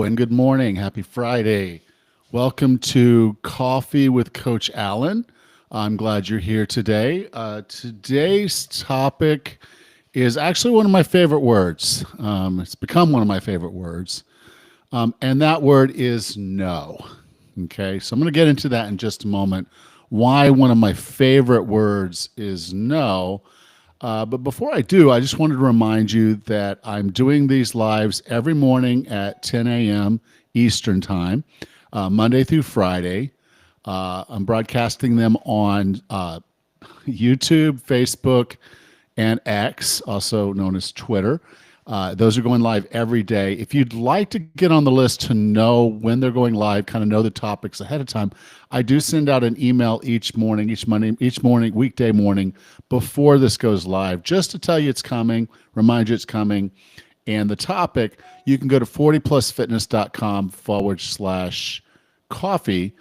And good morning. Happy Friday. Welcome to Coffee with Coach Allan. I'm glad you're here today. Today's topic is actually one of my favorite words. It's become one of my favorite words, and that word is no. Okay, so I'm going to get into that in just a moment. Why one of my favorite words is no. But before I do, I just wanted to remind you that I'm doing these lives every morning at 10 a.m. Eastern Time, Monday through Friday. I'm broadcasting them on YouTube, Facebook, and X, also known as Twitter. Those are going live every day. If you'd like to get on the list to know when they're going live, kind of know the topics ahead of time, I do send out an email each morning, each morning, weekday morning before this goes live, just to tell you it's coming, remind you it's coming. And the topic, you can go to 40plusfitness.com/coffee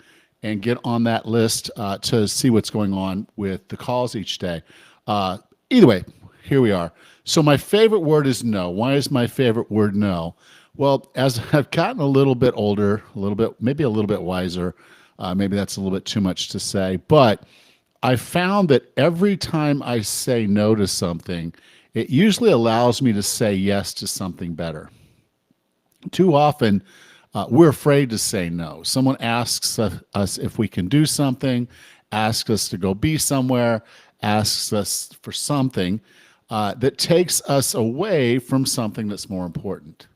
and get on that list to see what's going on with the calls each day. Either way, here we are. So my favorite word is no. Why is my favorite word no? Well, as I've gotten a little bit older, maybe a little bit wiser, maybe that's a little bit too much to say, but I found that every time I say no to something, it usually allows me to say yes to something better. Too often, we're afraid to say no. Someone asks us if we can do something, asks us to go be somewhere, asks us for something that takes us away from something that's more important.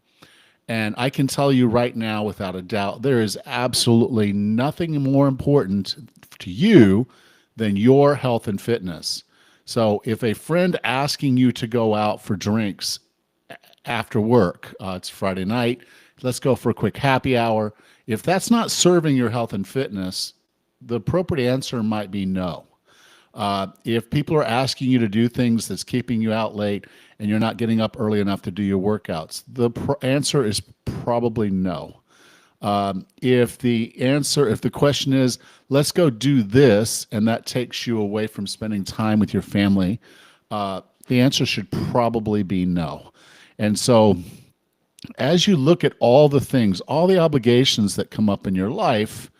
And I can tell you right now, without a doubt, there is absolutely nothing more important to you than your health and fitness. So if a friend asking you to go out for drinks after work, it's Friday night, let's go for a quick happy hour. If that's not serving your health and fitness, the appropriate answer might be no. If people are asking you to do things that's keeping you out late and you're not getting up early enough to do your workouts, the answer is probably no. If the question is, let's go do this, and that takes you away from spending time with your family, the answer should probably be no. And so, as you look at all the things, all the obligations that come up in your life,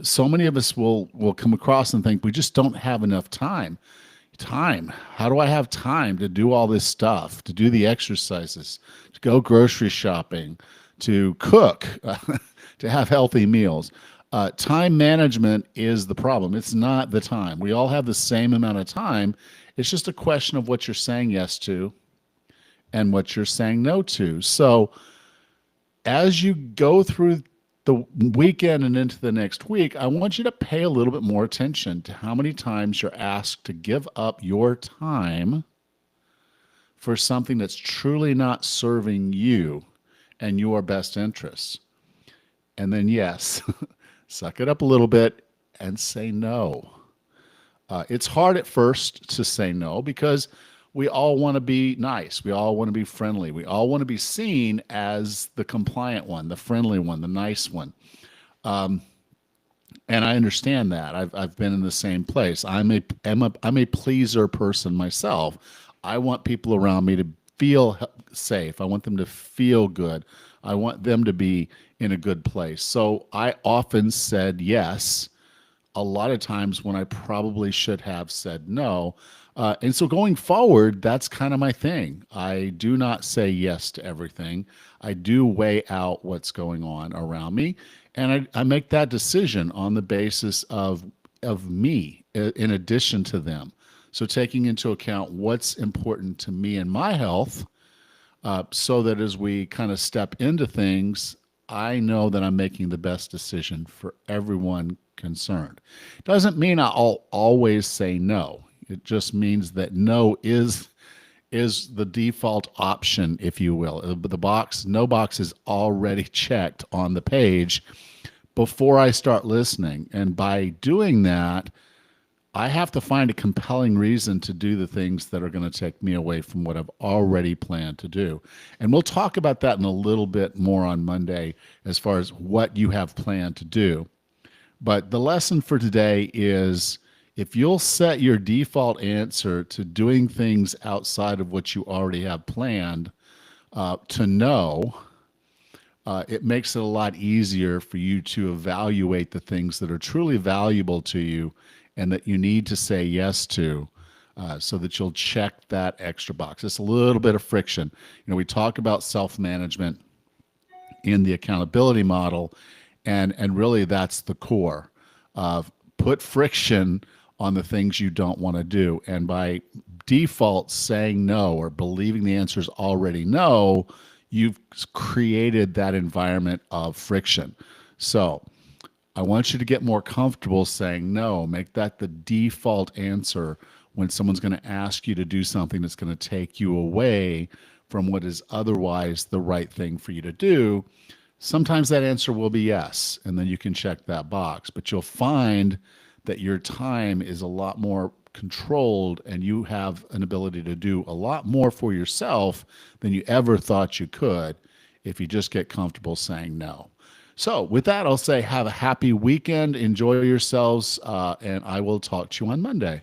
so many of us will come across and think we just don't have enough time. Time. How do I have time to do all this stuff, to do the exercises, to go grocery shopping, to cook, to have healthy meals? Time management is the problem. It's not the time. We all have the same amount of time. It's just a question of what you're saying yes to and what you're saying no to. So as you go through the weekend and into the next week, I want you to pay a little bit more attention to how many times you're asked to give up your time for something that's truly not serving you and your best interests. And then, yes, suck it up a little bit and say no. It's hard at first to say no because we all want to be nice. We all want to be friendly. We all want to be seen as the compliant one, the friendly one, the nice one. Um, and I understand that. I've been in the same place. I'm a pleaser person myself. I want people around me to feel safe. I want them to feel good. I want them to be in a good place. So I often said yes a lot of times when I probably should have said no. And so going forward, that's kind of my thing. I do not say yes to everything. I do weigh out what's going on around me, and I make that decision on the basis of me in addition to them. So taking into account what's important to me and my health, so that as we kind of step into things, I know that I'm making the best decision for everyone concerned. Doesn't mean I'll always say no. It just means that no is the default option, if you will. No box is already checked on the page before I start listening. And by doing that, I have to find a compelling reason to do the things that are going to take me away from what I've already planned to do. And we'll talk about that in a little bit more on Monday as far as what you have planned to do. But the lesson for today is if you'll set your default answer to doing things outside of what you already have planned to no, it makes it a lot easier for you to evaluate the things that are truly valuable to you and that you need to say yes to, so that you'll check that extra box. It's a little bit of friction. We talk about self-management in the accountability model, and really that's the core of put friction on the things you don't want to do. And by default saying no or believing the answer is already no, you've created that environment of friction. So I want you to get more comfortable saying no. Make that the default answer when someone's going to ask you to do something that's going to take you away from what is otherwise the right thing for you to do. Sometimes that answer will be yes, and then you can check that box. But you'll find that your time is a lot more controlled and you have an ability to do a lot more for yourself than you ever thought you could if you just get comfortable saying no. So, with that, I'll say have a happy weekend, enjoy yourselves, and I will talk to you on Monday.